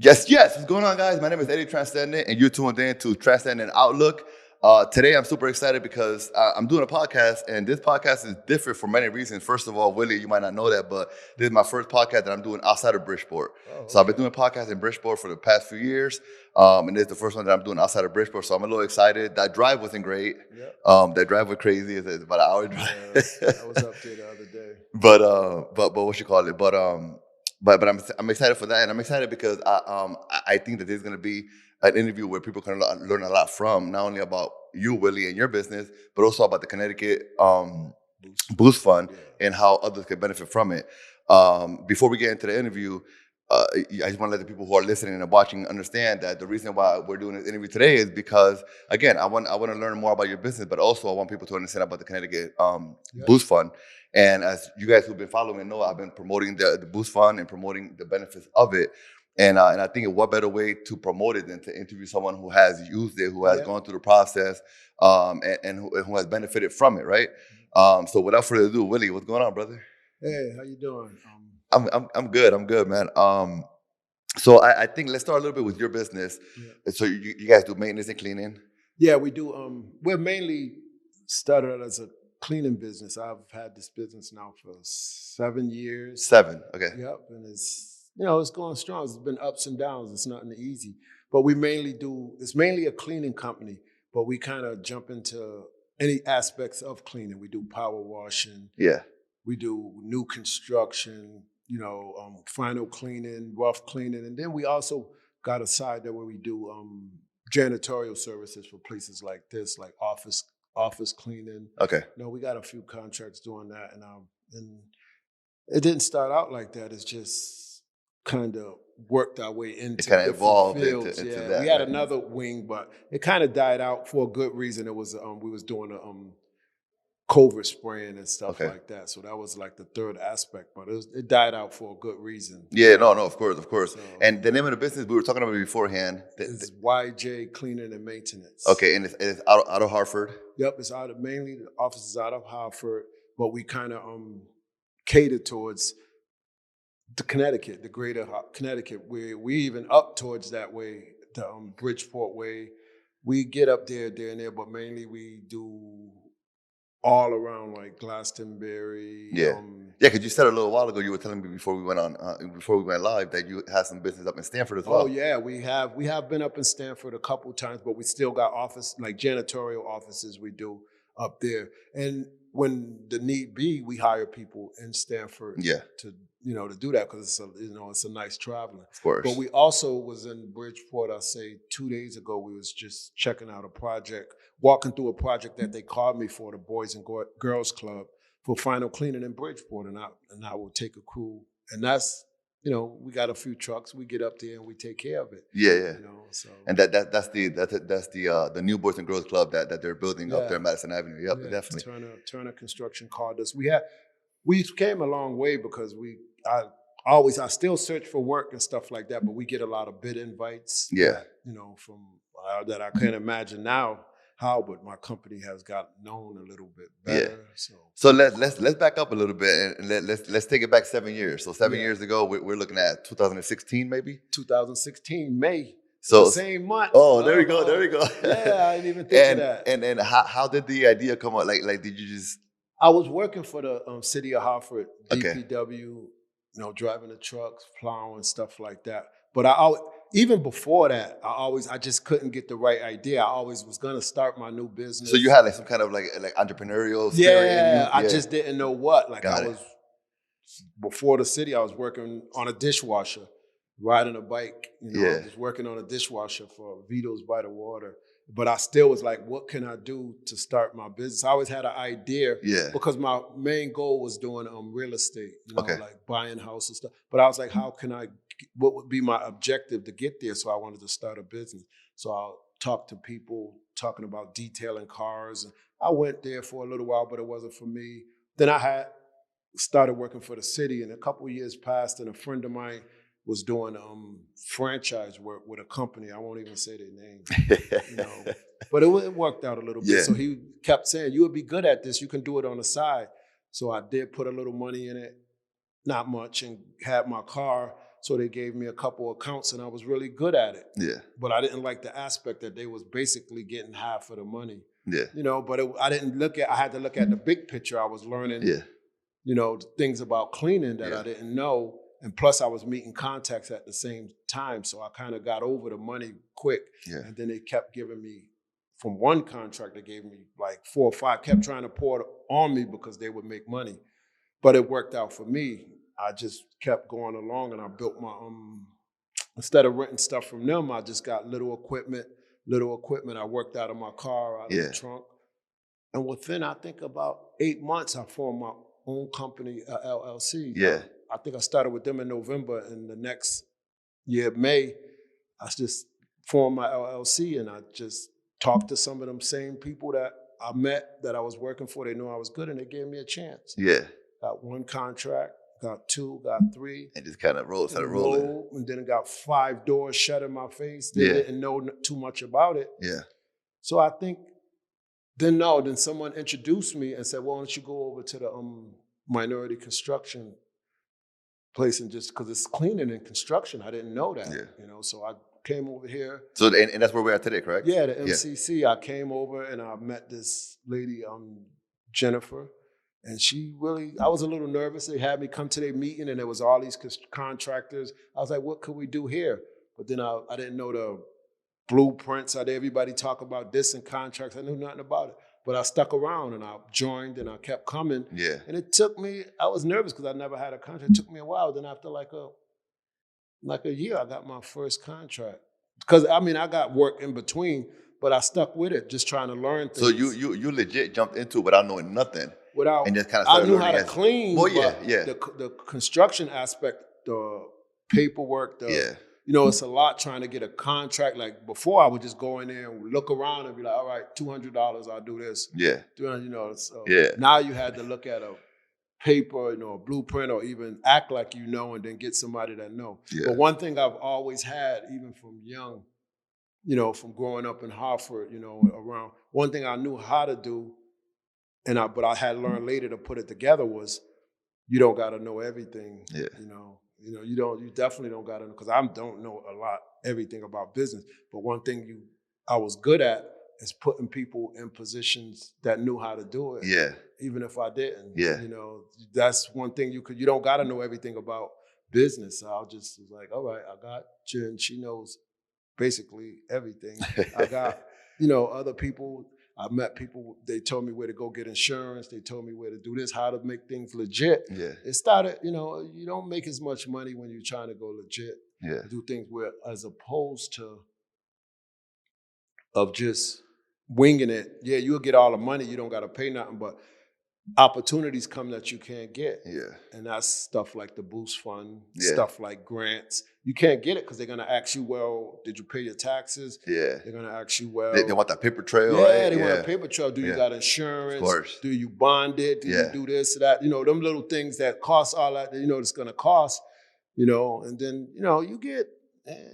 Yes, yes. What's going on, guys? My name is Eddie Tranzcendent, and you're tuned in to Tranzcendent Outlook. Today, I'm super excited because I'm doing a podcast, and this podcast is different for many reasons. First of all, Willie, you might not know that, but this is my first podcast that I'm doing outside of Bridgeport. Oh, So I've been okay. doing podcasts in Bridgeport for the past few years, and this is the first one that I'm doing outside of Bridgeport. So I'm a little excited. That drive wasn't great. Yep. That drive was crazy. It's about an hour drive. Yeah, I was up there the other day. But what you call it? But I'm excited for that, and I'm excited because I think that there's going to be an interview where people can learn a lot from, not only about you, Willie, and your business, but also about the Connecticut Boost Fund and how others can benefit from it. Before we get into the interview, I just want to let the people who are listening and watching understand that the reason why we're doing this interview today is because, again, I want to learn more about your business, but also I want people to understand about the Connecticut Boost Fund. And as you guys who've been following me know, I've been promoting the Boost Fund and promoting the benefits of it. And I think what better way to promote it than to interview someone who has used it, who has gone through the process, and who has benefited from it, right? So without further ado, Willie, what's going on, brother? Hey, how you doing? I'm good. I'm good, man. So I think let's start a little bit with your business. Yeah. So you guys do maintenance and cleaning? Yeah, we do. We're mainly started out as a cleaning business. I've had this business now for 7 years. 7, okay. Yep, and it's going strong. It's been ups and downs. It's nothing easy. But we mainly it's mainly a cleaning company, but we kind of jump into any aspects of cleaning. We do power washing. Yeah. We do new construction, final cleaning, rough cleaning. And then we also got a side there where we do janitorial services for places like this, like office cleaning. Okay. We got a few contracts doing that. And it didn't start out like that. It's just kind of worked our way into it kind of evolved fields. into Yeah, that. we had another wing, but it kind of died out for a good reason. It was we was doing a COVID spraying and stuff like that. So that was like the third aspect, but it died out for a good reason. Yeah, no, of course. So, and the name of the business we were talking about beforehand is J Cleaning and Maintenance. Okay, and it's out of Hartford? Yep, it's mainly the office is out of Hartford, but we kind of cater towards the Connecticut, the greater Connecticut. We even up towards that way, the Bridgeport way. We get up there and there, but mainly we do all around like Glastonbury. Yeah, because you said a little while ago, you were telling me before we went live that you had some business up in Stamford as well. Oh yeah, we have been up in Stamford a couple times, but we still got janitorial offices we do up there. And when the need be, we hire people in Stamford to do that because it's a nice traveling. Of course. But we also was in Bridgeport, I say 2 days ago, we was just checking out a project, walking through a project that they called me for, the Boys and Girls Club, for final cleaning in Bridgeport. And I will take a crew. And that's, we got a few trucks. We get up there and we take care of it. Yeah. So. And that's the new Boys and Girls Club that they're building up there in Madison Avenue. Yep, definitely. Turner Construction called us. We came a long way because I still search for work and stuff like that, but we get a lot of bid invites. Yeah. From that I can't imagine now how, but my company has got known a little bit better. Yeah. So let's back up a little bit and let's take it back 7 years. So 7 years ago, we're looking at 2016, maybe. 2016 May. So the same month. Oh, there we go. Yeah, I didn't even think of that. And how did the idea come out? Like did you just? I was working for the city of Hartford, DPW, driving the trucks, plowing, stuff like that. But even before that, I just couldn't get the right idea. I always was gonna start my new business. So you had some kind of like entrepreneurial spirit in you? I just didn't know what. Before the city, I was working on a dishwasher, riding a bike. I was working on a dishwasher for Vito's by the Water. But I still was like, what can I do to start my business? I always had an idea because my main goal was doing real estate, like buying houses and stuff. But I was like, what would be my objective to get there? So I wanted to start a business. So I talked to people talking about detailing cars. And I went there for a little while, but it wasn't for me. Then I had started working for the city, and a couple of years passed, and a friend of mine was doing franchise work with a company. I won't even say their name, but it worked out a little bit. So he kept saying, you would be good at this. You can do it on the side. So I did put a little money in it, not much, and had my car So they gave me a couple accounts, and I was really good at it. Yeah. But I didn't like the aspect that they was basically getting half of the money. Yeah. You know, but I had to look at the big picture. I was learning, you know, things about cleaning that I didn't know. And plus I was meeting contacts at the same time. So I kind of got over the money quick. Yeah. And then they kept giving me, from one contract, they gave me like 4 or 5, kept trying to pour it on me because they would make money. But it worked out for me. I just kept going along, and I built my, instead of renting stuff from them, I just got little equipment. I worked out of my car, out of the trunk. And within, I think, about 8 months, I formed my own company, LLC. Yeah. I think I started with them in November, and the next year, May, I just formed my LLC, and I just talked to some of them same people that I met that I was working for. They knew I was good, and they gave me a chance. Yeah. Got 1 contract, got 2, got 3. And just kind of started rolling. And then got 5 doors shut in my face. They didn't know too much about it. Yeah. So I think, then someone introduced me and said, well, why don't you go over to the minority construction place, and just, because it's cleaning and construction. I didn't know that, you know, so I came over here. So, and that's where we are today, correct? Yeah, the MCC. I came over and I met this lady, Jennifer, and she really, I was a little nervous. They had me come to their meeting, and there was all these contractors. I was like, what could we do here? But then I didn't know the blueprints. I did everybody talk about this and contracts. I knew nothing about it. But I stuck around, and I joined, and I kept coming. Yeah. And it took me, I was nervous because I never had a contract. It took me a while. Then after like a year, I got my first contract. Because, I mean, I got work in between, but I stuck with it, just trying to learn things. So you legit jumped into it without knowing nothing. And just kind of I knew how to clean. Well, but the construction aspect, the paperwork, you know, it's a lot trying to get a contract. Like before, I would just go in there and look around and be like, all right, $200, I'll do this. Yeah. $300, you know. So now you had to look at a paper, you know, a blueprint, or even act like you know, and then get somebody that know. Yeah. But one thing I've always had, even from young, you know, from growing up in Hartford, you know, around, one thing I knew how to do, but I had learned later to put it together, was you don't got to know everything. Yeah. You definitely don't got to know, because I don't know everything about business. But one thing I was good at is putting people in positions that knew how to do it. Yeah. Even if I didn't. Yeah. You know, that's one thing you don't got to know everything about business. So I just was like, all right, I got you, and she knows basically everything. I got, you know, other people. I met people, they told me where to go get insurance. They told me where to do this, how to make things legit. Yeah. It started, you know, you don't make as much money when you're trying to go legit. Yeah. Do things where, as opposed to of just winging it. Yeah, you'll get all the money, you don't got to pay nothing, but opportunities come that you can't get. Yeah. And that's stuff like the Boost Fund, Yeah. stuff like grants. You can't get it because they're going to ask you, well, did you pay your taxes? Yeah. They're going to ask you, well. They want that paper trail, yeah, right? They want a paper trail. Do you got insurance? Of course. Do you bond it? Do you do this or that? You know, them little things that cost all that, you know, it's going to cost, you know, and then, you know, it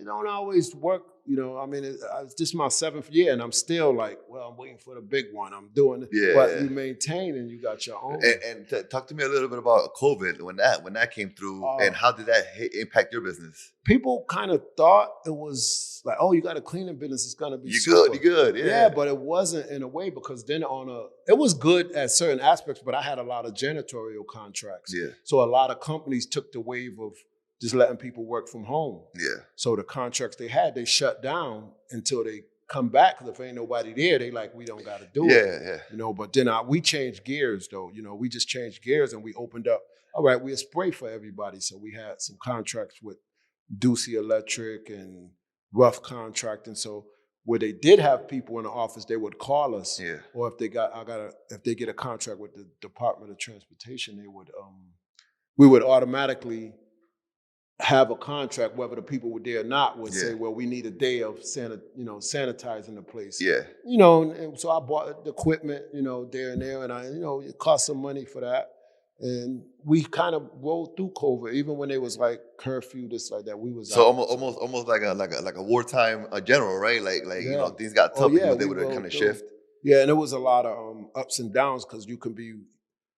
don't always work. You know, I mean, it's just my 7th year, and I'm still like, well, I'm waiting for the big one. I'm doing it. Yeah. But you maintain, and you got your own. And talk to me a little bit about COVID, when that came through, and how did that impact your business? People kind of thought it was like, oh, you got a cleaning business, it's going to be you good. Yeah, but it wasn't in a way, because then it was good at certain aspects, but I had a lot of janitorial contracts. Yeah. So a lot of companies took the wave of just letting people work from home. Yeah. So the contracts they had, they shut down until they come back. Because if ain't nobody there, they like, we don't got to do it. Yeah. You know, but then we changed gears though. You know, we just changed gears and we opened up. All right, we'll spray for everybody. So we had some contracts with Ducey Electric and Rough Contracting. So where they did have people in the office, they would call us. Yeah. Or if they get a contract with the Department of Transportation, we would automatically have a contract, whether the people were there or not, would say, well, we need a day of sanitizing the place. Yeah. You know, and so I bought the equipment, you know, there and there, and it cost some money for that. And we kind of rolled through COVID, even when it was like curfew, this like that. We was so almost like a wartime general, right? Like you know, things got tough. You was able to kind of shift. Yeah, and it was a lot of ups and downs, because you can be, you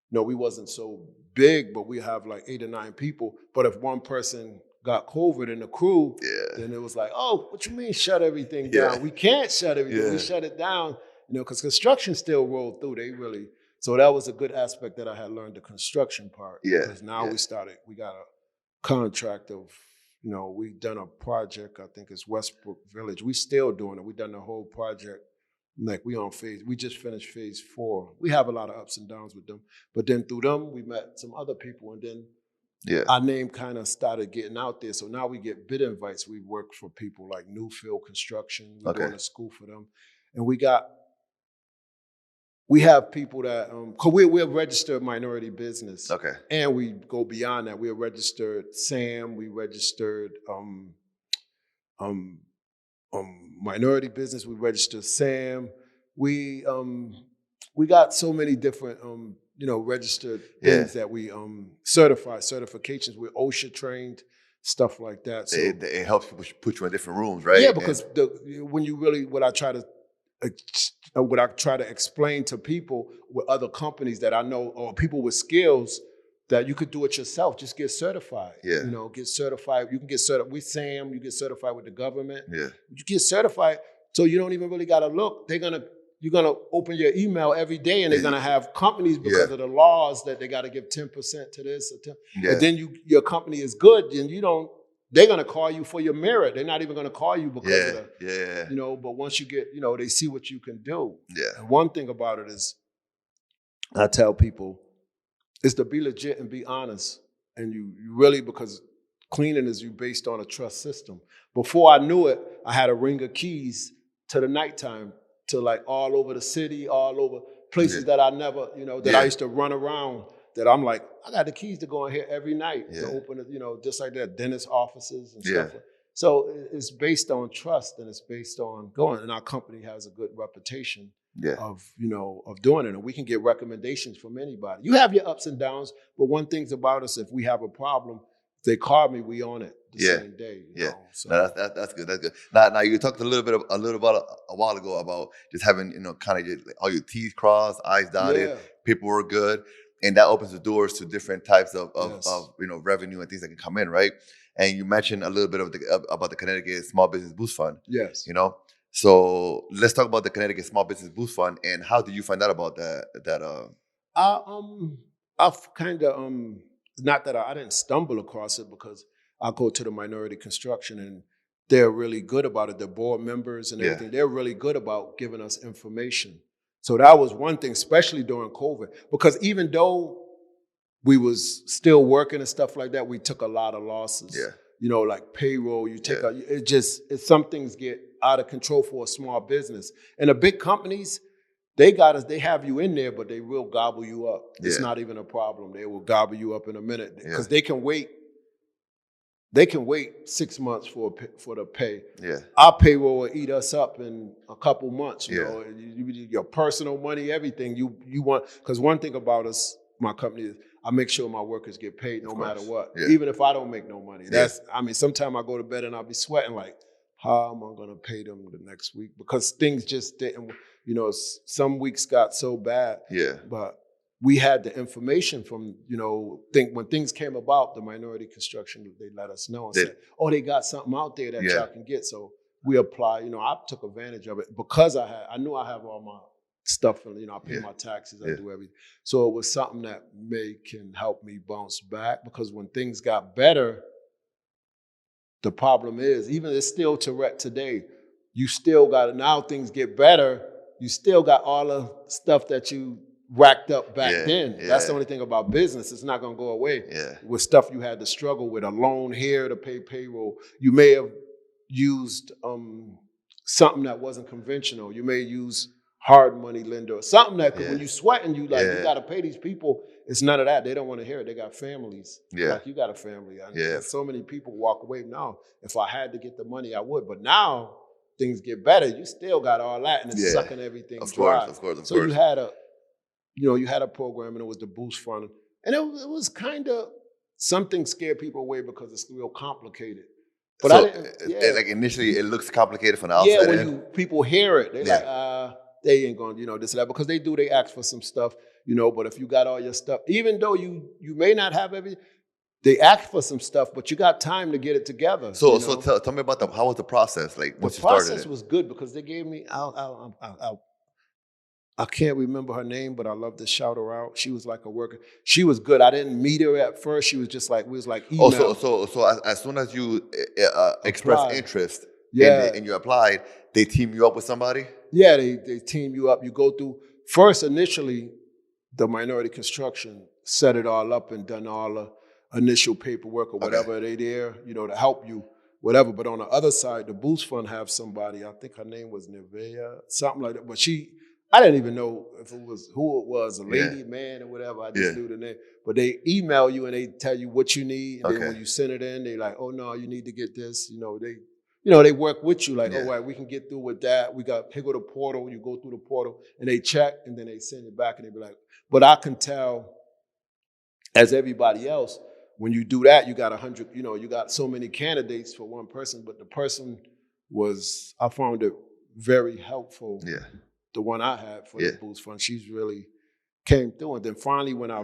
know, we wasn't so big, but we have like 8 or 9 people. But if one person got COVID in the crew, then it was like, oh, what you mean shut everything down? We can't shut everything. We shut it down, because construction still rolled through. So that was a good aspect that I had learned, the construction part. Because now we got a contract of, we've done a project, I think it's Westbrook Village. We still doing it. We done the whole project. Like we just finished phase 4. We have a lot of ups and downs with them. But then through them, we met some other people, and then our name kind of started getting out there. So now we get bid invites. We work for people like Newfield Construction. We're going to school for them. And we have people that, cause we're a registered minority business. Okay. And we go beyond that. We're registered SAM, we registered minority business, we registered SAM. We got so many different registered things that we certifications. We're OSHA trained, stuff like that. So it helps people put you in different rooms, right? Yeah, because what I try to explain to people with other companies that I know, or people with skills, that you could do it yourself. Just get certified. Yeah. Get certified. You can get certified with SAM. You get certified with the government. Yeah. You get certified, so you don't even really got to look. You're gonna open your email every day, and they're gonna have companies because of the laws that they got to give 10% to this or 10. And then your company is good, and they're gonna call you for your merit. They're not even gonna call you because of the, But once you get, they see what you can do. Yeah. And one thing about it is, I tell people, is to be legit and be honest. And you really, because cleaning is based on a trust system. Before I knew it, I had a ring of keys to the nighttime, to like all over the city, all over places that I never, that I used to run around, that I'm like, I got the keys to go in here every night to open it, just like that, dentist offices and stuff. So it's based on trust, and it's based on going. And our company has a good reputation of doing it. And we can get recommendations from anybody. You have your ups and downs, but one thing's about us, if we have a problem, if they call me, we on it the same day. So no, that's good. That's good. Now you talked a little about a while ago about just having, kind of all your T's crossed, I's dotted, people were good. And that opens the doors to different types of revenue and things that can come in, right? And you mentioned a little bit about the Connecticut Small Business Boost Fund. Yes. So let's talk about the Connecticut Small Business Boost Fund, and how did you find out about that? I've kind of not that I didn't stumble across it, because I go to the minority construction and they're really good about it. The board members and everything, they're really good about giving us information. So that was one thing, especially during COVID, because even though we was still working and stuff like that, we took a lot of losses. Like payroll, some things get out of control for a small business. And the big companies, they have you in there, but they will gobble you up. It's not even a problem. They will gobble you up in a minute, because they can wait. They can wait 6 months for the pay. Our payroll will eat us up in a couple months. Your personal money, everything you want. Because one thing about us, my company, is I make sure my workers get paid no matter what, even if I don't make no money. Sometimes I go to bed and I'll be sweating like, how am I going to pay them the next week? Because things just didn't. Some weeks got so bad. But we had the information from, when things came about, the minority construction, they let us know and said, they got something out there that y'all can get. So we apply. I took advantage of it because I knew I have all my stuff, and I pay my taxes, I do everything. So it was something that can help me bounce back, because when things got better, the problem is, even it's still today, you still got, now things get better, you still got all the stuff that you racked up back then. That's the only thing about business. It's not going to go away. With stuff you had to struggle with, a loan here to pay payroll. You may have used something that wasn't conventional. You may use hard money lender or something that when you sweating, you got to pay these people. It's none of that. They don't want to hear it. They got families. Like you got a family. So many people walk away. Now, if I had to get the money, I would. But now things get better. You still got all that, and it's sucking everything dry. Of course. You had you had a program, and it was the Boost Fund. And it was kind of, something scared people away because it's real complicated. But like initially, it looks complicated from the outside. When people hear it, they're like, they ain't going to, this and that. Because they ask for some stuff, but if you got all your stuff, even though you may not have everything, they ask for some stuff, but you got time to get it together. So tell me about how was the process like once you started? The process was good because they gave me I can't remember her name, but I love to shout her out. She was like a worker. She was good. I didn't meet her at first. She was just like, we was like email. So as soon as you expressed interest and you applied, they team you up with somebody? Yeah, they team you up. You go through, first initially, the minority construction set it all up and done all the initial paperwork or whatever. They there, to help you, whatever. But on the other side, the Boost Fund have somebody, I think her name was Nevea, something like that. But I didn't even know if it was who it was, a lady, man, or whatever. I just knew the name. But they email you and they tell you what you need. And then when you send it in, they like, oh no, you need to get this. They work with you like, all right, we can get through with that. Here go the portal. You go through the portal and they check and then they send it back and they be like, but I can tell as everybody else, when you do that, you got 100, you got so many candidates for one person, but the person I found it very helpful. Yeah. The one I had for the Boost Fund, she's really came through. And then finally, when I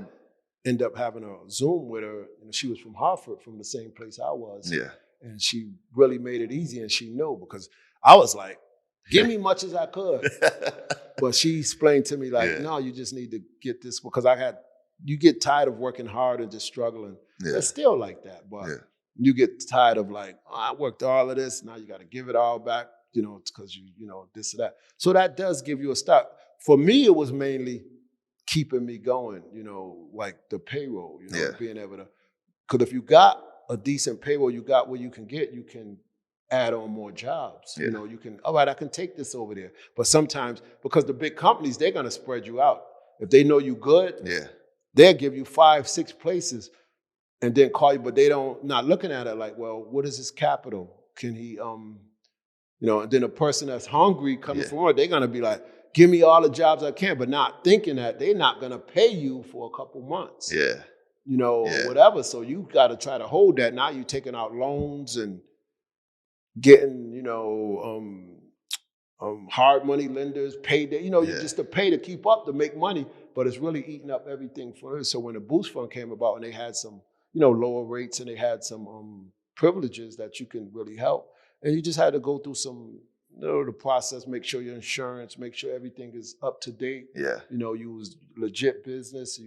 ended up having a Zoom with her, she was from Hartford, from the same place I was. Yeah. And she really made it easy, and she knew because I was like, give me much as I could. But she explained to me like, no, you just need to get this because you get tired of working hard and just struggling. Yeah. It's still like that, but you get tired of like, I worked all of this, now you got to give it all back. Because this or that. So that does give you a start. For me, it was mainly keeping me going, like the payroll, being able to, because if you got a decent payroll, you got where you can add on more jobs. Yeah. You can, all right, I can take this over there. But sometimes, because the big companies, they're going to spread you out. If they know you good, they'll give you 5-6 places and then call you, but not looking at it like, well, what is his capital? Can he, and then a person that's hungry coming from work, they're going to be like, give me all the jobs I can, but not thinking that they're not going to pay you for a couple months. Yeah. Or whatever. So you got to try to hold that. Now you're taking out loans and getting, hard money lenders, payday, just to pay to keep up, to make money, but it's really eating up everything for us. So when the Boost Fund came about and they had some, lower rates and they had some privileges that you can really help. And you just had to go through some, the process, make sure your insurance, make sure everything is up to date. Yeah. You was legit business.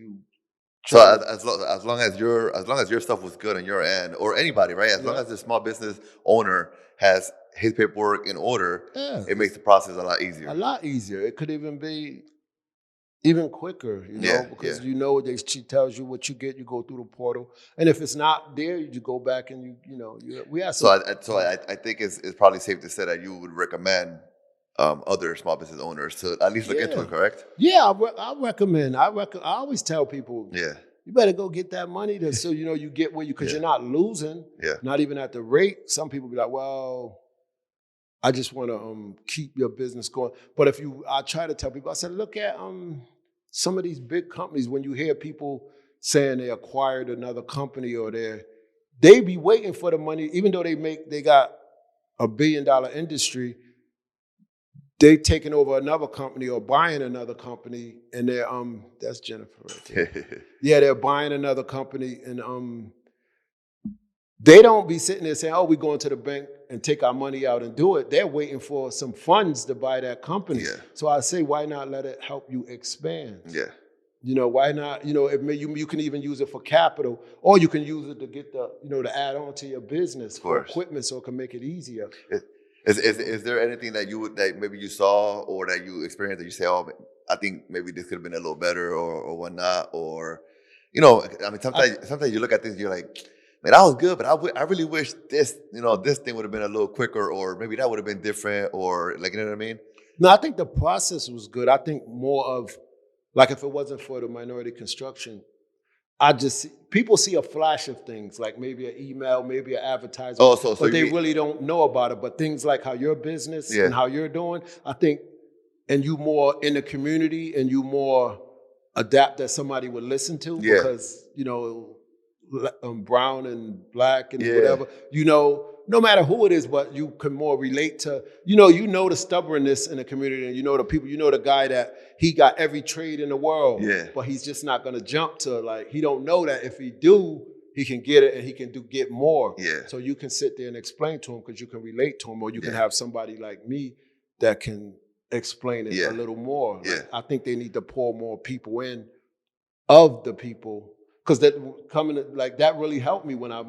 So as long as your stuff was good on your end, or anybody, right? As long as the small business owner has his paperwork in order, it makes the process a lot easier. A lot easier. It could even be even quicker, because she tells you what you get, you go through the portal. And if it's not there, you go back and we have some. So I think it's probably safe to say that you would recommend other small business owners to at least look into it, correct? Yeah, I recommend. I always tell people, you better go get that money so you get where because you're not losing, not even at the rate. Some people be like, well, I just want to keep your business going. But I try to tell people, I said, look at some of these big companies. When you hear people saying they acquired another company or they be waiting for the money, even though they got $1 billion industry, they taking over another company or buying another company, and they're that's Jennifer right there. Yeah, they're buying another company, and they don't be sitting there saying, oh, we're going to the bank and take our money out and do it. They're waiting for some funds to buy that company. Yeah. So I say, why not let it help you expand? Yeah. Why not? You can even use it for capital, or you can use it to get to add on to your business for equipment, so it can make it easier. Is there anything that maybe you saw or that you experienced that you say, oh, I think maybe this could have been a little better or whatnot, or sometimes you look at things, you're like, man, that was good, but I really wish this thing would have been a little quicker, or maybe that would have been different, or like, you know what I mean? No, I think the process was good. I think more of, like, if it wasn't for the minority construction, people see a flash of things, like maybe an email, maybe an advertisement, but they really don't know about it. But things like how your business and how you're doing, I think, and you more in the community and you more adapt that somebody would listen to because, brown and black and whatever, no matter who it is, but you can more relate to, the stubbornness in the community, and the people, the guy that he got every trade in the world, but he's just not going to jump to, like, he don't know that if he do, he can get it and he can get more. Yeah. So you can sit there and explain to him because you can relate to him, or you can have somebody like me that can explain it a little more. Like, I think they need to pour more people in of the people, because that coming like that really helped me when I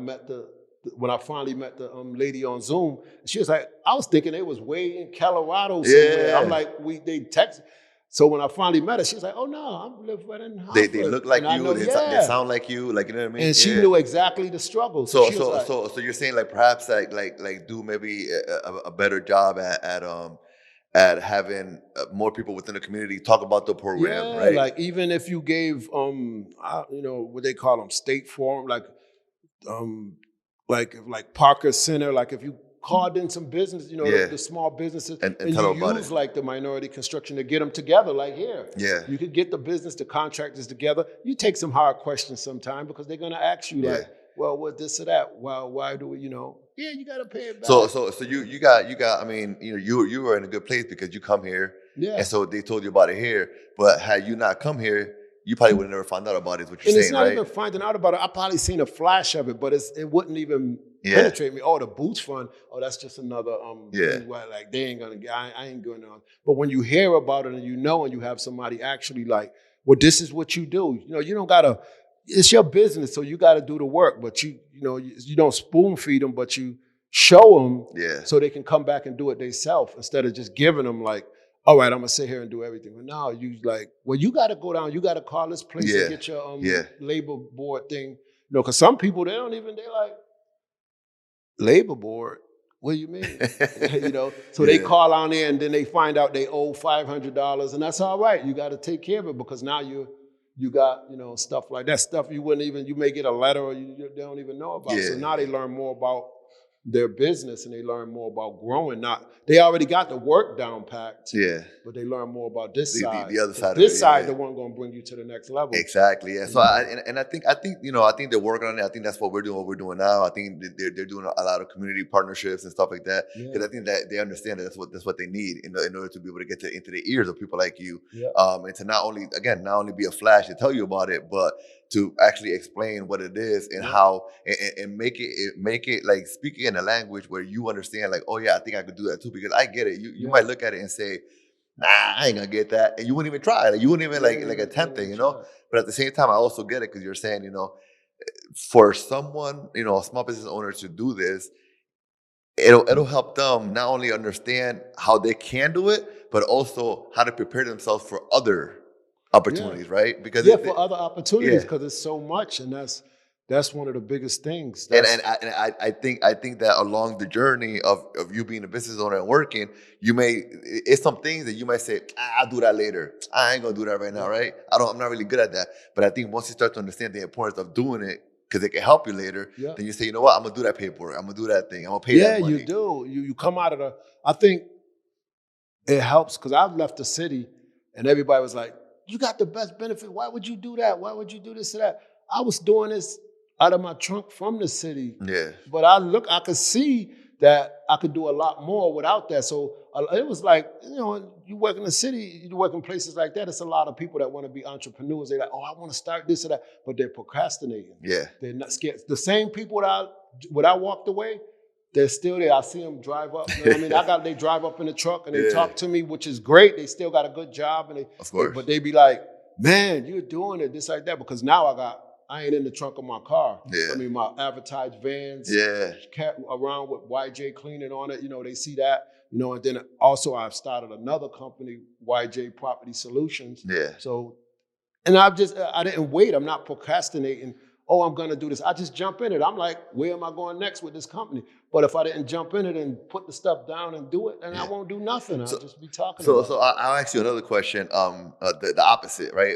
finally met the lady on Zoom. She was like, I was thinking it was way in Colorado somewhere. I'm like, they text. So when I finally met her, she was like, oh no, I live right in Hartford. They look like you, they sound like you, like, you know what I mean? And she knew exactly the struggle. So she was like, so you're saying like perhaps like do maybe a better job at having more people within the community talk about the program, right? Like even if you gave what they call them, state forum, like Parker Center, like if you called in some business, the small businesses, and you use like the minority construction to get them together. Like here, you could get the business, the contractors together. You take some hard questions sometime because they're gonna ask you like, well, what this or that? Well, why do we? You got to pay it back. So you got. I mean, you were in a good place because you come here, and so they told you about it here. But had you not come here, you probably would have never found out about it. Is what you're saying, right? And it's not even finding out about it. I probably seen a flash of it, but it wouldn't even penetrate me. Oh, the boots fund. Oh, that's just another thing where, like, they ain't gonna get. I ain't going on. But when you hear about it and and you have somebody actually like, well, this is what you do. You don't gotta. It's your business, so you got to do the work. But you don't spoon feed them, but you show them so they can come back and do it themselves instead of just giving them like, all right, I'm gonna sit here and do everything. But now you like, well, you got to go down. You got to call this place and get your labor board thing. Because some people they're like, labor board. What do you mean? So they call on there and then they find out they owe $500, and that's all right. You got to take care of it because now you got, stuff like that. Stuff you may get a letter or they don't even know about. So now they learn more about their business and they learn more about growing. They already got the work down packed. But they learn more about this side. The other side of it. This side, the one going to bring you to the next level. Exactly. Yeah. So I think they're working on it. I think that's what we're doing now. I think they're doing a lot of community partnerships and stuff like that. Because I think that they understand that that's what they need in order to be able to get into the ears of people like you. And to not only be a flash to tell you about it, but to actually explain what it is and how and make it like speaking in a language where you understand, like, oh yeah, I think I could do that too, because I get it. You might look at it and say, nah, I ain't gonna get that, and you wouldn't even try. Like, you wouldn't even like attempt it, But at the same time, I also get it because you're saying, for someone, a small business owner to do this, it'll help them not only understand how they can do it, but also how to prepare themselves for other opportunities, right? Because for other opportunities, because it's so much, and that's one of the biggest things. I think that along the journey of you being a business owner and working, it's some things that you might say, I'll do that later. I ain't gonna do that right now, right? I'm not really good at that. But I think once you start to understand the importance of doing it, because it can help you later, then you say, you know what, I'm gonna do that paperwork. I'm gonna do that thing. I'm gonna pay that money. Yeah, you do. You come out of I think it helps because I've left the city and everybody was like, you got the best benefit. Why would you do that? Why would you do this or that? I was doing this out of my trunk from the city. But I could see that I could do a lot more without that. So it was like, you work in the city, you work in places like that. It's a lot of people that want to be entrepreneurs. They're like, oh, I want to start this or that, but they're procrastinating. They're not scared. The same people when I walked away, they're still there. I see them drive up. You know what I mean? They drive up in the truck and they talk to me, which is great. They still got a good job, and but they be like, "Man, you're doing it this like that." Because now I ain't in the trunk of my car. I mean, my advertised vans around with J Cleaning on it. They see that. And then also I've started another company, J Property Solutions. So, and I didn't wait. I'm not procrastinating. Oh, I'm going to do this. I just jump in it. I'm like, where am I going next with this company? But if I didn't jump in it and put the stuff down and do it, then I won't do nothing. I'll just be talking about it. So I'll ask you another question. The opposite, right?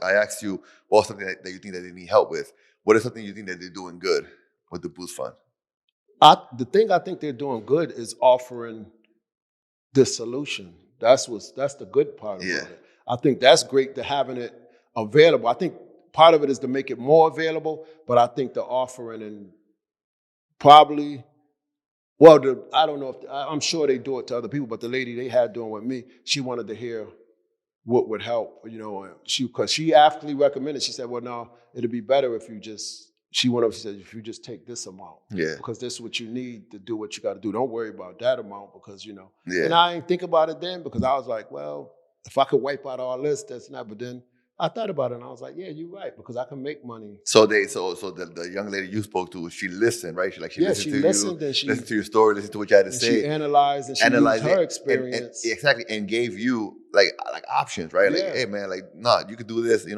I asked you, what's something that you think that they need help with? What is something you think that they're doing good with the Boost Fund? The thing I think they're doing good is offering the solution. That's the good part about it. I think that's great to having it available. I think part of it is to make it more available, but I think the offering and probably, I don't know I'm sure they do it to other people, but the lady they had doing with me, she wanted to hear what would help, because she actually recommended. She said, well, no, it'd be better if you just she went up, she said, if you just take this amount, because this is what you need to do what you got to do. Don't worry about that amount because, and I didn't think about it then because I was like, well, if I could wipe out all this, that's not, but then I thought about it and I was like, yeah, you're right, because I can make money. So the young lady you spoke to, she listened, right? She listened to you, and she listened to your story, listened to what you had to say. She analyzed and she used her experience. And gave you like options, right? Like, hey man, like, nah, you could do this, and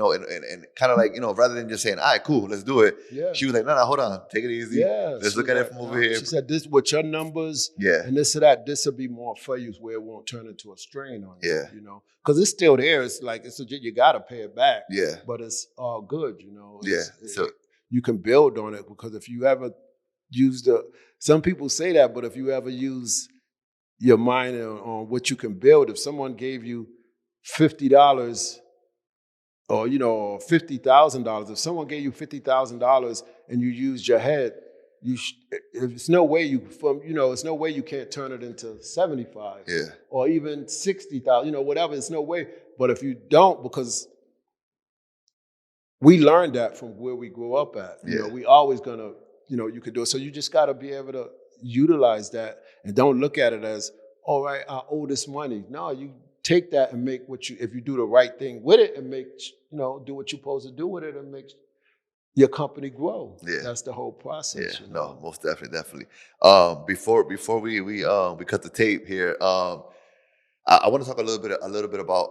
kind of like, rather than just saying, all right, cool, let's do it. Yeah. She was like, no, hold on, take it easy. Yeah. Let's look at it from over here. She said, this with your numbers, and this or that, this will be more for you where it won't turn into a strain on you. Yeah. Because it's still there. It's like you gotta pay it back. Yeah. But it's all good, So you can build on it, because if you ever use some people say that, but if you ever use your mind on what you can build, if someone gave you $50 or $50,000, if someone gave you $50,000 and you used your head, it's no way it's no way you can't turn it into 75, or even 60,000, whatever. It's no way. But if you don't, because we learned that from where we grew up at, we always gonna, you could do it. So you just got to be able to utilize that and don't look at it as, all right, I owe this money. No, you take that and make if you do the right thing with it and make, do what you're supposed to do with it and make your company grow. Yeah. That's the whole process. Yeah, no, most definitely. Before we cut the tape here, I want to talk a little bit about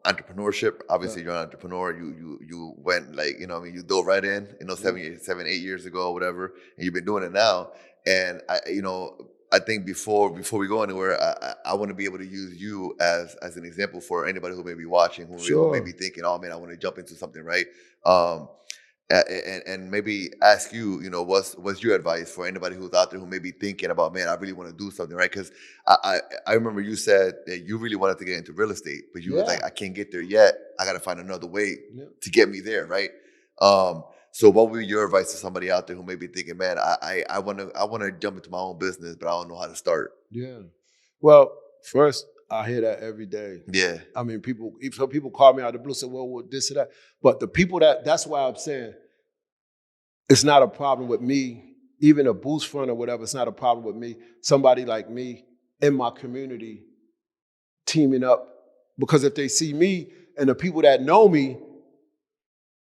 entrepreneurship. Obviously, you're an entrepreneur. You went you dove right in, 7, 8 years ago, or whatever, and you've been doing it now. And I think before we go anywhere, I want to be able to use you as an example for anybody who may be watching, who may be thinking, oh man, I want to jump into something, right? And maybe ask you, what's your advice for anybody who's out there who may be thinking about, man, I really want to do something, right? Because I remember you said that you really wanted to get into real estate, but you was like, I can't get there yet. I got to find another way to get me there, right? So what would be your advice to somebody out there who may be thinking, man, I want to jump into my own business, but I don't know how to start? Yeah. Well, first, I hear that every day. Yeah. I mean, some people call me out of the blue, say, well, this or that. But the people that's why I'm saying it's not a problem with me, even a boost fund or whatever, it's not a problem with me. Somebody like me in my community teaming up. Because if they see me and the people that know me,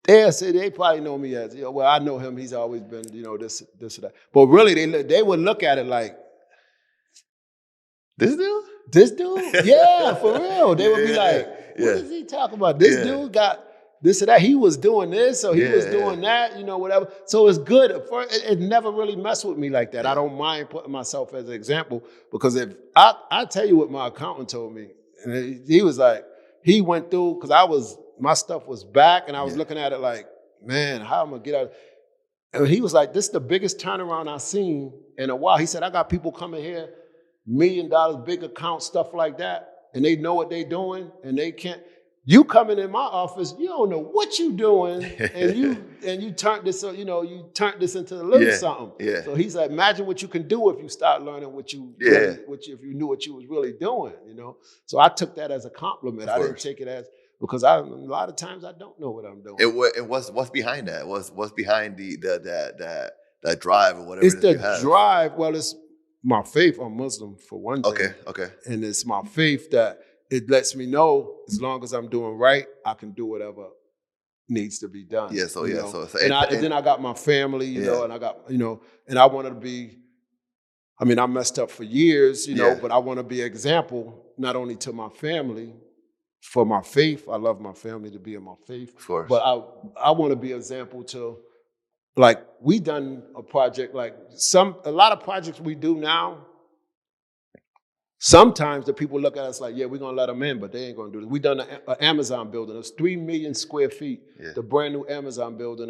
they probably know me as, well, I know him, he's always been, this or that. But really, they would look at it like, this dude? This dude? Yeah, for real. They would be like, what is he talking about? This dude got this or that. He was doing this, or he was doing that, whatever. So it's good. It never really messed with me like that. I don't mind putting myself as an example, because if I tell you what my accountant told me, and he was like, he went through, because my stuff was back, and I was looking at it like, man, how am I going to get out? And he was like, this is the biggest turnaround I've seen in a while. He said, I got people coming here, $1 million, big accounts, stuff like that, and they know what they're doing, and they can't. You coming in my office, you don't know what you doing, and you turned this, you turned this into a little something. Yeah. So he's like, imagine what you can do if you start learning if you knew what you was really doing, So I took that as a compliment. I didn't take it as, because a lot of times I don't know what I'm doing. And what's behind that? What's behind that drive or whatever? It's the drive. Well, it's my faith. I'm Muslim, for one thing. Okay. And it's my faith that it lets me know, as long as I'm doing right, I can do whatever needs to be done. Yeah. So and then I got my family, and I got, and I wanted to be. I mean, I messed up for years, but I want to be an example not only to my family, for my faith. I love my family to be in my faith. Of course. But I want to be an example to. Like, we done a project, like a lot of projects we do now, sometimes the people look at us like, yeah, we're going to let them in, but they ain't going to do this. We done an Amazon building. It's 3 million square feet. Yeah. The brand new Amazon building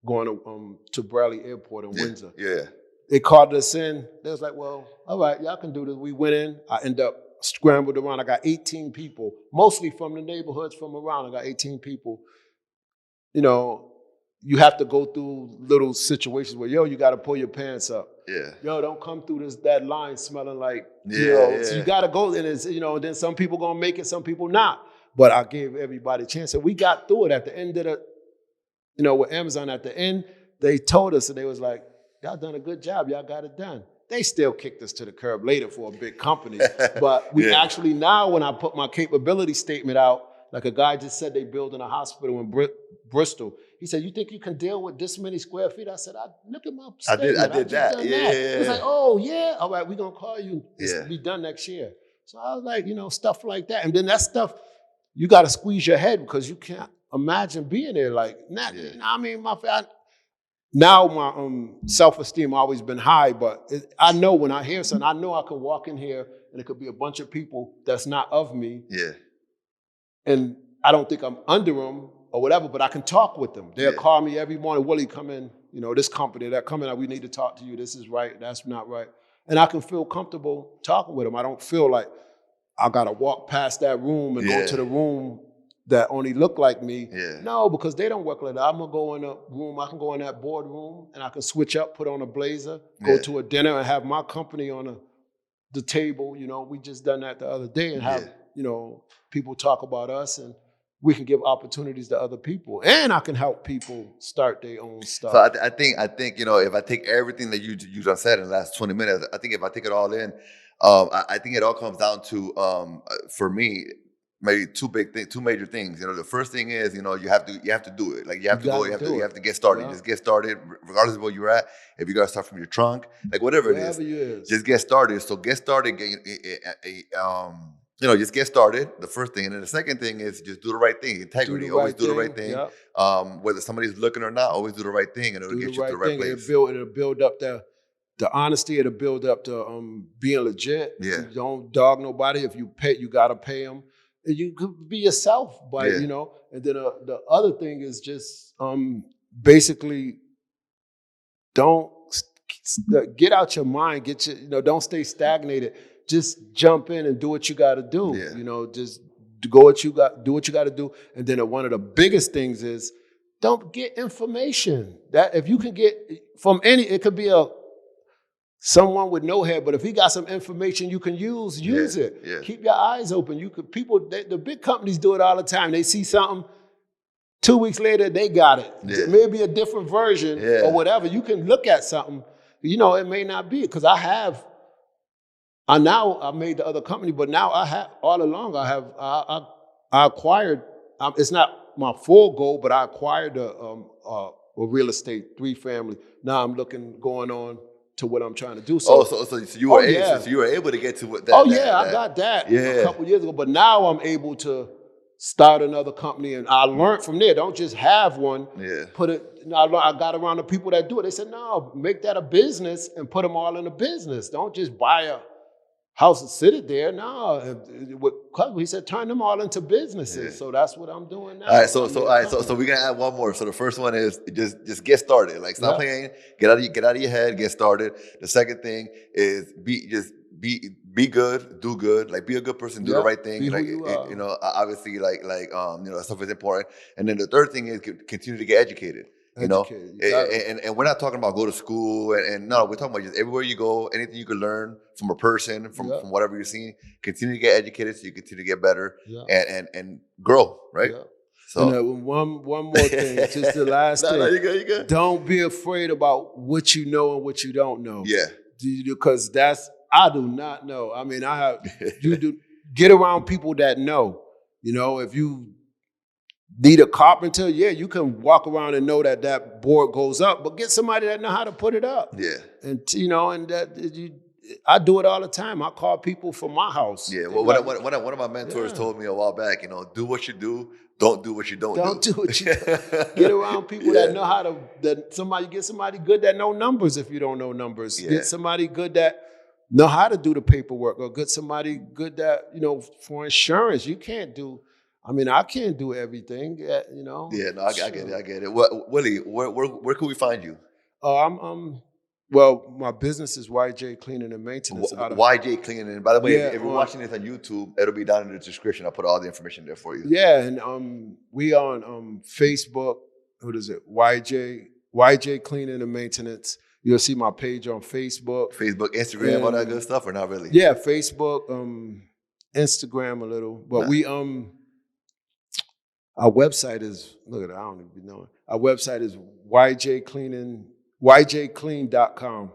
going to Bradley Airport in Windsor. Yeah. They called us in. They was like, well, all right, y'all can do this. We went in. I end up scrambled around. I got 18 people, mostly from the neighborhoods from around. I got 18 people. You have to go through little situations where, you got to pull your pants up. Yeah. Don't come through that line smelling like, So you got to go, and it's, then some people going to make it, some people not. But I gave everybody a chance. And we got through it at the end of with Amazon, at the end, they told us, and they was like, y'all done a good job. Y'all got it done. They still kicked us to the curb later for a big company. But we actually now, when I put my capability statement out, like a guy just said they building a hospital in Bristol. He said, you think you can deal with this many square feet? I said, look at my statement. I did that. Done that. He's like, oh, yeah. All right, we're going to call you. It's be done next year. So I was like, stuff like that. And then that stuff, you got to squeeze your head because you can't imagine being there. Like, I mean, now my self-esteem always been high, but I know when I hear something, I know I can walk in here and it could be a bunch of people that's not of me. Yeah. And I don't think I'm under them or whatever, but I can talk with them. They'll call me every morning, Willie, come in, this company, that coming out, we need to talk to you. This is right, that's not right. And I can feel comfortable talking with them. I don't feel like I got to walk past that room and go to the room that only look like me. Yeah. No, because they don't work like that. I'm going to go in a room, I can go in that board room and I can switch up, put on a blazer, go to a dinner and have my company on the table. We just done that the other day and have, people talk about us and we can give opportunities to other people. And I can help people start their own stuff. So I think if I take everything that you just said in the last 20 minutes, I think if I take it all in, I think it all comes down to, for me, maybe two major things. The first thing is, you have to do it. Like you have to get started. Yeah. Just get started, regardless of where you're at. If you gotta start from your trunk, like whatever it is, just get started. So get started. Just get started. The first thing, and then the second thing is just do the right thing. Integrity. Always do the right thing. Yep. Whether somebody's looking or not, always do the right thing, and it'll get you to the right place. It'll build up the honesty. It'll build up to being legit. Yeah. You don't dog nobody. If you pay, you gotta pay them. You could be yourself, but and then the other thing is just basically don't get out your mind. Don't stay stagnated. Just jump in and do what you got to do. Yeah. Just do what you got to do. And then one of the biggest things is don't get information. That if you can get from it could be someone with no head, but if he got some information you can use it. Yeah. Keep your eyes open. The big companies do it all the time. They see something, 2 weeks later they got it. Yeah. Maybe a different version or whatever. You can look at something. It may not be because I made the other company, but now I have all along. I acquired. It's not my full goal, but I acquired a real estate 3-family. Now I'm going on to what I'm trying to do. So you were able to get to what that. I got that a couple years ago, but now I'm able to start another company, and I learned from there. Don't just have one. Yeah. Put it. I got around the people that do it. They said, no, make that a business and put them all in a business. Don't just buy a house and sit it there. No, he said turn them all into businesses. Yeah. So that's what I'm doing now. All right, so we're gonna add one more. So the first one is just get started. Like stop playing, get out of your head, get started. The second thing is be good, do good. Like be a good person, do the right thing. Like obviously, like stuff is important. And then the third thing is continue to get educated. And we're not talking about go to school and no, we're talking about just everywhere you go, anything you can learn from a person, from whatever you're seeing, continue to get educated so you continue to get better and grow, right? Yeah. So and one more thing, just the last thing. No, you good. Don't be afraid about what you know and what you don't know. Yeah. Because I do not know. I mean, you do get around people that know. If you need a carpenter, you can walk around and know that board goes up, but get somebody that know how to put it up. Yeah. And I do it all the time. I call people from my house. Yeah. Well, one of my mentors told me a while back, do what you do, don't do what you don't do. Don't do what you do. Get around people that know how to. Get somebody good that know numbers. If you don't know numbers, get somebody good that know how to do the paperwork, or get somebody good that for insurance. You can't do. I can't do everything, Yeah, no, I get it. Willie, where can we find you? Well, my business is YJ Cleaning and Maintenance. YJ Cleaning. And by the way, if you're watching this on YouTube, it'll be down in the description. I'll put all the information there for you. Yeah, and we on Facebook. What is it? YJ Cleaning and Maintenance. You'll see my page on Facebook. Instagram, all that good stuff, or not really? Yeah, Facebook, Instagram a little, but we our website is, look at it, I don't even know it. Our website is yjclean.com.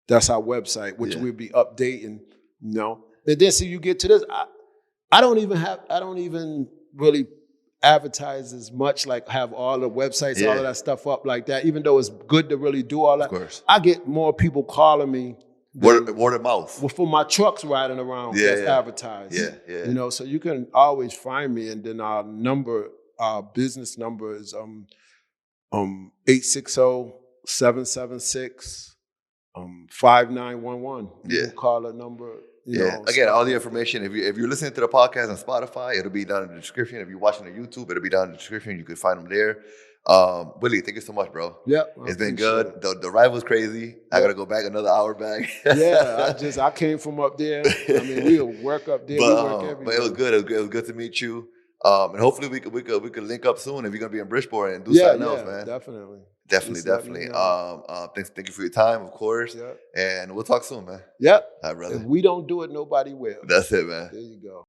That's our website, which we'll be updating, you know. And then you get to this, I don't even really advertise as much, like have all the websites, all of that stuff up like that, even though it's good to really do all that. Of course. I get more people calling me word of mouth. Well, for my trucks riding around that's advertised. Yeah. You know, so you can always find me, and then our business number is 860-776-5911. You can call that number. You know, again, all the information. If you're listening to the podcast on Spotify, it'll be down in the description. If you're watching on YouTube, it'll be down in the description. You can find them there. Willie, thank you so much, bro. Yeah, it's been good. The ride was crazy. I gotta go back another hour back. I came from up there. I mean, we'll work up there. But it was good. It was good to meet you. And hopefully we could link up soon if you're gonna be in Bridgeport and do something else, man. Definitely. Thank you for your time, of course. And we'll talk soon, man. Yep. All right, brother. If we don't do it, nobody will. That's it, man. There you go.